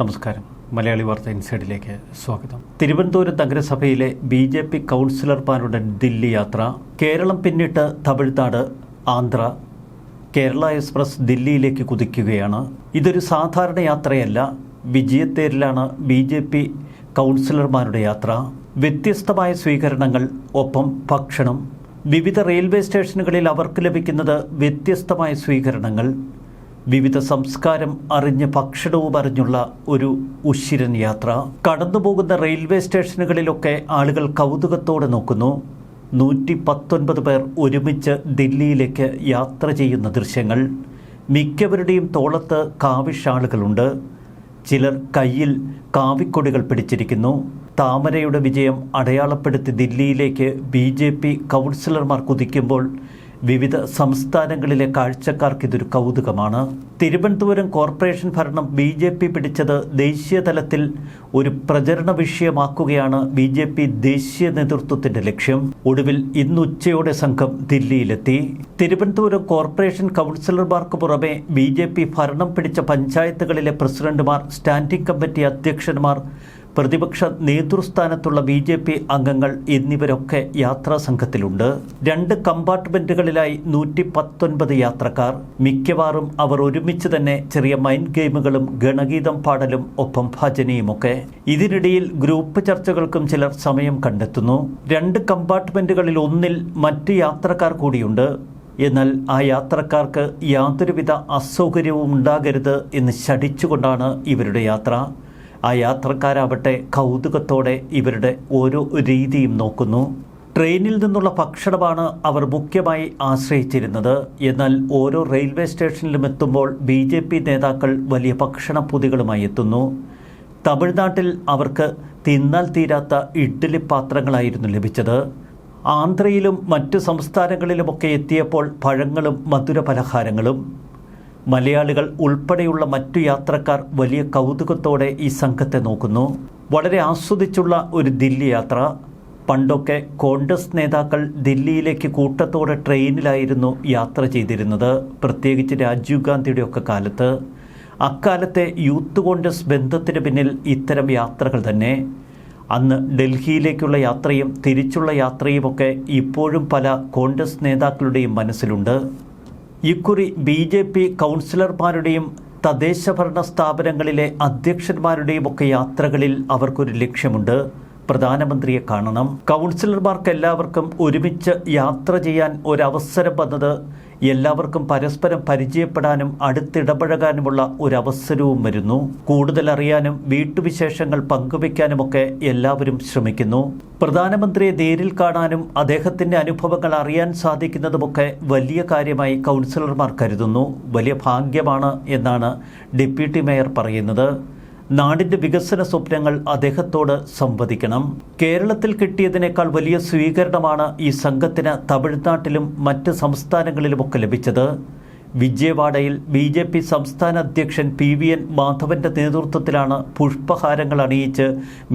നമസ്കാരം. മലയാളി വാർത്ത ഇൻസൈഡിലേക്ക് സ്വാഗതം. തിരുവനന്തപുരം നഗരസഭയിലെ BJP കൗൺസിലർമാരുടെ ദില്ലി യാത്ര. കേരളം പിന്നിട്ട് തമിഴ്നാട്, ആന്ധ്ര. കേരള എക്സ്പ്രസ് ദില്ലിയിലേക്ക് കുതിക്കുകയാണ്. ഇതൊരു സാധാരണ യാത്രയല്ല. വിജയത്തേരിലാണ് BJP കൗൺസിലർമാരുടെ യാത്ര. വ്യത്യസ്തമായ സ്വീകരണങ്ങൾ, ഒപ്പം ഭക്ഷണം. വിവിധ റെയിൽവേ സ്റ്റേഷനുകളിൽ അവർക്ക് ലഭിക്കുന്നത് വ്യത്യസ്തമായ സ്വീകരണങ്ങൾ. വിവിധ സംസ്കാരം അറിഞ്ഞ് ഭക്ഷണവും അറിഞ്ഞുള്ള ഒരു ഉശിരൻ യാത്ര. കടന്നുപോകുന്ന റെയിൽവേ സ്റ്റേഷനുകളിലൊക്കെ ആളുകൾ കൗതുകത്തോടെ നോക്കുന്നു. 119 പേർ ഒരുമിച്ച് ദില്ലിയിലേക്ക് യാത്ര ചെയ്യുന്ന ദൃശ്യങ്ങൾ. മിക്കവരുടെയും തോളത്ത് കാവിഷാളുകളുണ്ട്. ചിലർ കയ്യിൽ കാവിക്കൊടികൾ പിടിച്ചിരിക്കുന്നു. താമരയുടെ വിജയം അടയാളപ്പെടുത്തി ദില്ലിയിലേക്ക് BJP കൗൺസിലർമാർ കുതിക്കുമ്പോൾ വിവിധ സംസ്ഥാനങ്ങളിലെ കാഴ്ചക്കാർക്ക് ഇതൊരു കൗതുകമാണ്. തിരുവനന്തപുരം കോർപ്പറേഷൻ ഭരണം BJP പിടിച്ചത് ദേശീയ തലത്തിൽ ഒരു പ്രചരണ വിഷയമാക്കുകയാണ് BJP ദേശീയ നേതൃത്വത്തിന്റെ ലക്ഷ്യം. ഒടുവിൽ ഇന്ന് ഉച്ചയോടെ സംഘം ദില്ലിയിലെത്തി. തിരുവനന്തപുരം കോർപ്പറേഷൻ കൗൺസിലർമാർക്ക് പുറമെ BJP ഭരണം പിടിച്ച പഞ്ചായത്തുകളിലെ പ്രസിഡന്റുമാർ, സ്റ്റാൻഡിംഗ് കമ്മിറ്റി അധ്യക്ഷന്മാർ, പ്രതിപക്ഷ നേതൃസ്ഥാനത്തുള്ള BJP അംഗങ്ങൾ എന്നിവരൊക്കെ യാത്രാ സംഘത്തിലുണ്ട്. 2 കമ്പാർട്ട്മെന്റുകളിലായി 119 യാത്രക്കാർ. മിക്കവാറും അവർ ഒരുമിച്ച് തന്നെ ചെറിയ മൈൻഡ് ഗെയിമുകളും ഗണഗീതം പാടലും ഒപ്പം ഭജനയുമൊക്കെ. ഇതിനിടയിൽ ഗ്രൂപ്പ് ചർച്ചകൾക്കും ചിലർ സമയം കണ്ടെത്തുന്നു. 2 കമ്പാർട്ട്മെന്റുകളിൽ ഒന്നിൽ മറ്റ് യാത്രക്കാർ കൂടിയുണ്ട്. എന്നാൽ ആ യാത്രക്കാർക്ക് യാതൊരുവിധ അസൗകര്യവും ഉണ്ടാകരുത് എന്ന് ശഠിച്ചുകൊണ്ടാണ് ഇവരുടെ യാത്ര. ആ യാത്രക്കാരാവട്ടെ കൗതുകത്തോടെ ഇവരുടെ ഓരോ രീതിയും നോക്കുന്നു. ട്രെയിനിൽ നിന്നുള്ള ഭക്ഷണമാണ് അവർ മുഖ്യമായി ആശ്രയിച്ചിരുന്നത്. എന്നാൽ ഓരോ റെയിൽവേ സ്റ്റേഷനിലും എത്തുമ്പോൾ BJP നേതാക്കൾ വലിയ ഭക്ഷണപ്പൊതികളുമായി എത്തുന്നു. തമിഴ്നാട്ടിൽ അവർക്ക് തിന്നാൽ തീരാത്ത ഇഡ്ഡലി പാത്രങ്ങളായിരുന്നു ലഭിച്ചത്. ആന്ധ്രയിലും മറ്റു സംസ്ഥാനങ്ങളിലുമൊക്കെ എത്തിയപ്പോൾ പഴങ്ങളും മധുര പലഹാരങ്ങളും. മലയാളികൾ ഉൾപ്പെടെയുള്ള മറ്റു യാത്രക്കാർ വലിയ കൗതുകത്തോടെ ഈ സംഘത്തെ നോക്കുന്നു. വളരെ ആസ്വദിച്ചുള്ള ഒരു ദില്ലി യാത്ര. പണ്ടൊക്കെ കോൺഗ്രസ് നേതാക്കൾ ദില്ലിയിലേക്ക് കൂട്ടത്തോടെ ട്രെയിനിലായിരുന്നു യാത്ര ചെയ്തിരുന്നത്, പ്രത്യേകിച്ച് രാജീവ് ഗാന്ധിയുടെയൊക്കെ കാലത്ത്. അക്കാലത്തെ യൂത്ത് കോൺഗ്രസ് ബന്ധത്തിന് പിന്നിൽ ഇത്തരം യാത്രകൾ തന്നെ. അന്ന് ഡൽഹിയിലേക്കുള്ള യാത്രയും തിരിച്ചുള്ള യാത്രയുമൊക്കെ ഇപ്പോഴും പല കോൺഗ്രസ് നേതാക്കളുടെയും മനസ്സിലുണ്ട്. ഇക്കുറി BJP കൗൺസിലർമാരുടെയും തദ്ദേശഭരണ സ്ഥാപനങ്ങളിലെ അധ്യക്ഷന്മാരുടെയും ഒക്കെ യാത്രകളിൽ അവർക്കൊരു ലക്ഷ്യമുണ്ട്. പ്രധാനമന്ത്രിയെ കാണണം. കൗൺസിലർമാർക്കെല്ലാവർക്കും ഒരുമിച്ച് യാത്ര ചെയ്യാൻ ഒരവസരം വന്നത് എല്ലാവർക്കും പരസ്പരം പരിചയപ്പെടാനും അടുത്തിടപഴകാനുമുള്ള ഒരവസരവും വരുന്നു. കൂടുതൽ അറിയാനും വീട്ടുവിശേഷങ്ങൾ പങ്കുവയ്ക്കാനുമൊക്കെ എല്ലാവരും ശ്രമിക്കുന്നു. പ്രധാനമന്ത്രിയെ നേരിൽ കാണാനും അദ്ദേഹത്തിൻ്റെ അനുഭവങ്ങൾ അറിയാൻ സാധിക്കുന്നതുമൊക്കെ വലിയ കാര്യമായി കൗൺസിലർമാർ കരുതുന്നു. വലിയ ഭാഗ്യമാണ് എന്നാണ് ഡെപ്യൂട്ടി മേയർ പറയുന്നത്. നാടിൻ്റെ വികസന സ്വപ്നങ്ങൾ അദ്ദേഹത്തോട് സംവദിക്കണം. കേരളത്തിൽ കിട്ടിയതിനേക്കാൾ വലിയ സ്വീകരണമാണ് ഈ സംഘത്തിന് തമിഴ്നാട്ടിലും മറ്റ് സംസ്ഥാനങ്ങളിലുമൊക്കെ ലഭിച്ചത്. വിജയവാഡയിൽ BJP സംസ്ഥാന അധ്യക്ഷൻ PVN മാധവന്റെ നേതൃത്വത്തിലാണ് പുഷ്പഹാരങ്ങൾ അണിയിച്ച്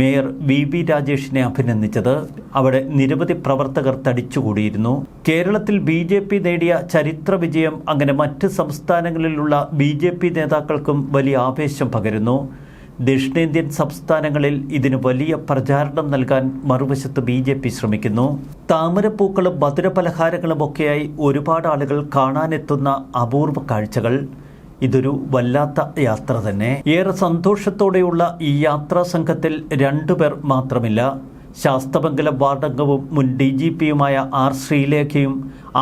മേയർ VV രാജേഷിനെ അഭിനന്ദിച്ചത്. അവിടെ നിരവധി പ്രവർത്തകർ തടിച്ചുകൂടിയിരുന്നു. കേരളത്തിൽ BJP നേടിയ ചരിത്ര വിജയം അങ്ങനെ മറ്റ് സംസ്ഥാനങ്ങളിലുള്ള BJP നേതാക്കൾക്കും വലിയ ആവേശം പകരുന്നു. ദക്ഷിണേന്ത്യൻ സംസ്ഥാനങ്ങളിൽ ഇതിന് വലിയ പ്രചാരണം നൽകാൻ മറുവശത്ത് BJP ശ്രമിക്കുന്നു. താമരപ്പൂക്കളും മധുരപലഹാരങ്ങളുമൊക്കെയായി ഒരുപാട് ആളുകൾ കാണാനെത്തുന്ന അപൂർവ കാഴ്ചകൾ. ഇതൊരു വല്ലാത്ത യാത്ര തന്നെ. ഏറെ സന്തോഷത്തോടെയുള്ള ഈ യാത്രാ സംഘത്തിൽ 2 പേർ മാത്രമില്ല. ശാസ്തമംഗലം വാർഡംഗവും മുൻ DGPയുമായ R ശ്രീലേഖയും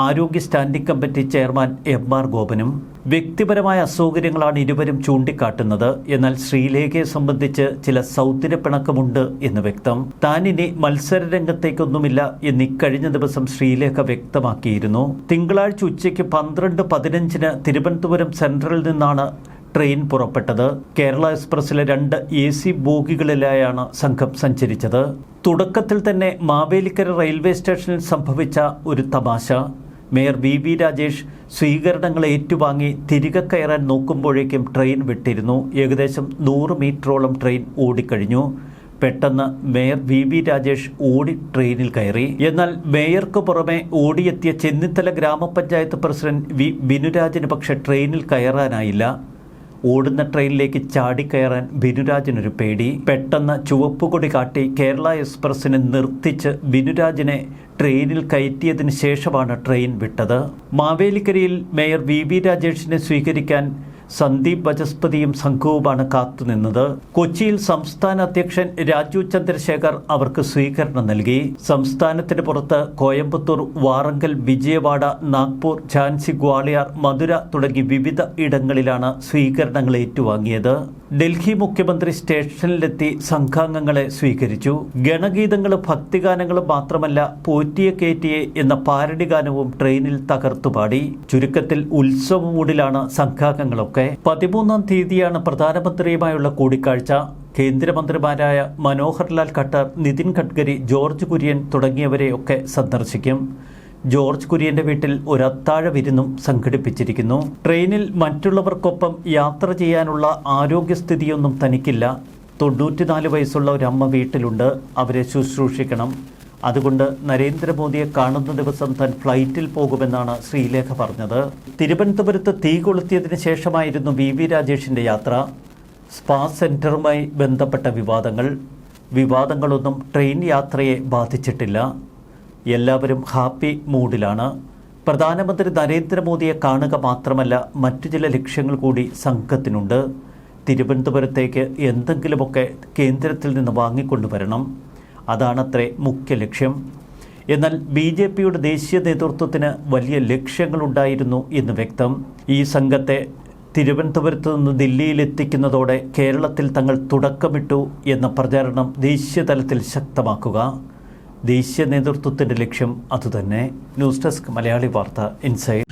ആരോഗ്യ സ്റ്റാൻഡിംഗ് കമ്മിറ്റി ചെയർമാൻ MR ഗോപനും. വ്യക്തിപരമായ അസൗകര്യങ്ങളാണ് ഇരുവരും ചൂണ്ടിക്കാട്ടുന്നത്. എന്നാൽ ശ്രീലേഖയെ സംബന്ധിച്ച് ചില സൗന്ദര്യപ്പിണക്കമുണ്ട് എന്ന് വ്യക്തം. താൻ ഇനി മത്സര രംഗത്തേക്കൊന്നുമില്ല എന്ന് ഇക്കഴിഞ്ഞ ദിവസം ശ്രീലേഖ വ്യക്തമാക്കിയിരുന്നു. തിങ്കളാഴ്ച ഉച്ചയ്ക്ക് 12:15 തിരുവനന്തപുരം സെൻട്രലിൽ നിന്നാണ് ട്രെയിൻ പുറപ്പെട്ടത്. കേരള എക്സ്പ്രസിലെ 2 AC ബോഗികളിലായാണ് സംഘം സഞ്ചരിച്ചത്. തുടക്കത്തിൽ തന്നെ മാവേലിക്കര റെയിൽവേ സ്റ്റേഷനിൽ സംഭവിച്ച ഒരു തമാശ. മേയർ VV രാജേഷ് സ്വീകരണങ്ങൾ ഏറ്റുവാങ്ങി തിരികെ കയറാൻ നോക്കുമ്പോഴേക്കും ട്രെയിൻ വിട്ടിരുന്നു. ഏകദേശം 100 മീറ്ററോളം ട്രെയിൻ ഓടിക്കഴിഞ്ഞു. പെട്ടെന്ന് മേയർ VV രാജേഷ് ഓടി ട്രെയിനിൽ കയറി. എന്നാൽ മേയർക്ക് പുറമെ ഓടിയെത്തിയ ചെന്നിത്തല ഗ്രാമപഞ്ചായത്ത് പ്രസിഡന്റ് ബിനുരാജിന് പക്ഷേ ട്രെയിനിൽ കയറാനായില്ല. ഓടുന്ന ട്രെയിനിലേക്ക് ചാടിക്കയറാൻ ബിനുരാജിനൊരു പേടി. പെട്ടെന്ന് ചുവപ്പുകൊടി കാട്ടി കേരള എക്സ്പ്രസിനെ നിർത്തിച്ച് ബിനുരാജിനെ ട്രെയിനിൽ കയറ്റിയതിനു ശേഷമാണ് ട്രെയിൻ വിട്ടത്. മാവേലിക്കരയിൽ മേയർ വി രാജേഷിനെ സ്വീകരിക്കാൻ സന്ദീപ് വചസ്പതിയും സംഘവുമാണ് കാത്തുനിന്നത്. കൊച്ചിയിൽ സംസ്ഥാന അധ്യക്ഷൻ രാജു ചന്ദ്രശേഖർ അവർക്ക് സ്വീകരണം നൽകി. സംസ്ഥാനത്തിന് പുറത്ത് കോയമ്പത്തൂർ, വാറങ്കൽ, വിജയവാഡ, നാഗ്പൂർ, ഝാൻസി, ഗ്വാളിയർ, മധുര തുടങ്ങി വിവിധ ഇടങ്ങളിലാണ് സ്വീകരണങ്ങൾ ഏറ്റുവാങ്ങിയത്. ഡൽഹി മുഖ്യമന്ത്രി സ്റ്റേഷനിലെത്തി സംഘാംഗങ്ങളെ സ്വീകരിച്ചു. ഗണഗീതങ്ങളും ഭക്തിഗാനങ്ങളും മാത്രമല്ല, പോറ്റിയെ കേറ്റിയെ എന്ന പാരഡി ഗാനവും ട്രെയിനിൽ തകർത്തുപാടി. ചുരുക്കത്തിൽ ഉത്സവ മൂഡിലാണ് സംഘാംഗങ്ങളൊക്കെ. 13-ാം തീയതിയാണ് പ്രധാനമന്ത്രിയുമായുള്ള കൂടിക്കാഴ്ച. കേന്ദ്രമന്ത്രിമാരായ മനോഹർ ലാൽ ഖട്ടർ, നിതിൻ ഗഡ്കരി, ജോർജ് കുര്യൻ തുടങ്ങിയവരെയൊക്കെ സന്ദർശിക്കും. ജോർജ് കുര്യന്റെ വീട്ടിൽ ഒരു അത്താഴ വിരുന്നും സംഘടിപ്പിച്ചിരിക്കുന്നു. ട്രെയിനിൽ മറ്റുള്ളവർക്കൊപ്പം യാത്ര ചെയ്യാനുള്ള ആരോഗ്യസ്ഥിതിയൊന്നും തനിക്കില്ല. 94 വയസ്സുള്ള ഒരമ്മ വീട്ടിലുണ്ട്. അവരെ ശുശ്രൂഷിക്കണം. അതുകൊണ്ട് നരേന്ദ്രമോദിയെ കാണുന്ന ദിവസം താൻ ഫ്ലൈറ്റിൽ പോകുമെന്നാണ് ശ്രീലേഖ പറഞ്ഞത്. തിരുവനന്തപുരത്ത് തീ കൊളുത്തിയതിന് ശേഷമായിരുന്നു വി രാജേഷിന്റെ യാത്ര. സ്പാ സെന്ററുമായി ബന്ധപ്പെട്ട വിവാദങ്ങളൊന്നും ട്രെയിൻ യാത്രയെ ബാധിച്ചിട്ടില്ല. എല്ലാവരും ഹാപ്പി മൂഡിലാണ്. പ്രധാനമന്ത്രി നരേന്ദ്രമോദിയെ കാണുക മാത്രമല്ല, മറ്റു ചില ലക്ഷ്യങ്ങൾ കൂടി സംഘത്തിനുണ്ട്. തിരുവനന്തപുരത്തേക്ക് എന്തെങ്കിലുമൊക്കെ കേന്ദ്രത്തിൽ നിന്ന് വാങ്ങിക്കൊണ്ടുവരണം. അതാണത്രേ മുഖ്യ ലക്ഷ്യം. എന്നാൽ BJPയുടെ ദേശീയ നേതൃത്വത്തിന് വലിയ ലക്ഷ്യങ്ങളുണ്ടായിരുന്നു എന്ന് വ്യക്തം. ഈ സംഘത്തെ തിരുവനന്തപുരത്ത് നിന്ന് ദില്ലിയിലെത്തിക്കുന്നതോടെ കേരളത്തിൽ തങ്ങൾ തുടക്കമിട്ടു എന്ന പ്രചാരണം ദേശീയ തലത്തിൽ ശക്തമാക്കുക. ദേശീയ നേതൃത്വത്തിൻ്റെ ലക്ഷ്യം അതുതന്നെ. ന്യൂസ് ഡെസ്ക് മലയാളി വാർത്ത ഇൻസൈഡ്.